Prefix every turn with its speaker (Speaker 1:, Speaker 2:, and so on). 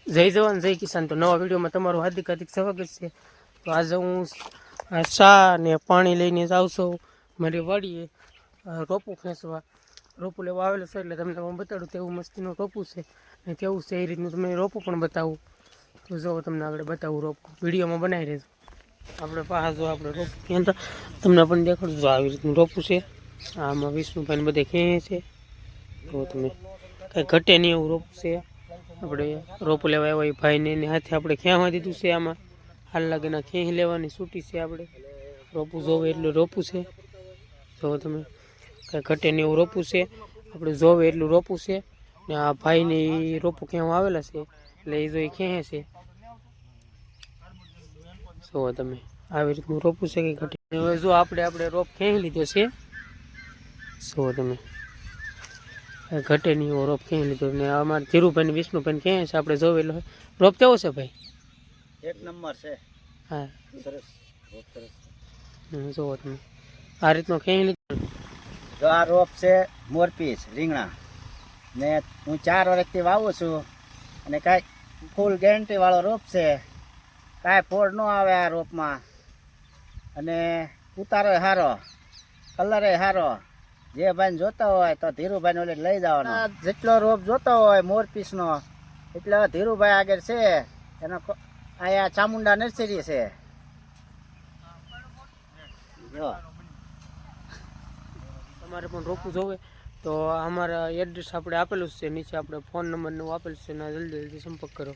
Speaker 1: જય જવાન જય કિસાન। તો નવા વિડીયોમાં તમારું હાર્દિક હાર્દિક સ્વાગત છે। તો આજે હું ચા ને પાણી લઈને જાઉં છું મારી વાડીએ રોપું ખેંચવા। રોપું લેવા આવેલું છે એટલે તમને હું બતાડું તેવું મસ્તીનું રોપું છે ને કેવું છે એ રીતનું તમને રોપું પણ બતાવું। તો જો તમને આગળ બતાવું રોપું, વિડીયોમાં બનાવી રહેજો। આપણે પાસે જો આપણે રોપું ખેંચતા તમને પણ દેખાડું। જો આવી રીતનું રોપું છે, આમાં વિષ્ણુભાઈ બધે ખેંચે છે। તો તમે કાંઈ ઘટે નહીં એવું રોપું છે। આપણે રોપું લેવા આવ્યા એ ભાઈને એની હાથે આપણે ખેંચવા દીધું છે। આમાં હાલ લાગીના ખેંચી લેવાની છૂટી છે। આપણે રોપું જોવે એટલું રોપું છે। જો તમે કાંઈ ઘટે નહીં એવું રોપું છે, આપણે જોવે એટલું રોપું છે ને આ ભાઈને એ રોપું ખેંચવા આવેલા છે એટલે એ જો એ ખેંચે છે। જો તમે આવી રીતનું રોપું છે કે ઘટે। હવે જો આપણે રોપ ખેંચી લીધો છે। જો તમે ઘટે નહીં એવો રોપ ખેંચી લીધો ને અમારે ધીરુભાઈ વિષ્ણુભાઈ ખેંચે છે। આપણે જોવે એટલે રોપ કેવો છે ભાઈ?
Speaker 2: એક નંબર છે।
Speaker 1: હા
Speaker 2: સરસ રોપ સરસ।
Speaker 1: જુઓ તમે આ રીતનો ખેંચી લીધો।
Speaker 2: જો આ રોપ છે મોરપીસ રીંગણા ને હું 4 વર્ષથી વાવું છું અને કાંઈ ફૂલ ગેરંટી વાળો રોપ છે। કાંઈ ફોડ ન આવે આ રોપમાં અને ઉતારો સારો, કલરે સારો। જે ભાઈને જોતા હોય તો ધીરુભાઈને ઓલે લઈ જવાનો। જેટલો રોપ જોતો હોય મોરપીસનો એટલે ધીરુભાઈ આગળ છે એનો અહીંયા ચામુંડા નર્સરી છે। જો
Speaker 1: તમારે પણ રોપવું જોવે તો અમારા એડ્રેસ આપણે આપેલું છે નીચે, આપણે ફોન નંબર ને આપેલું છે, જલ્દી જલ્દી સંપર્ક કરો।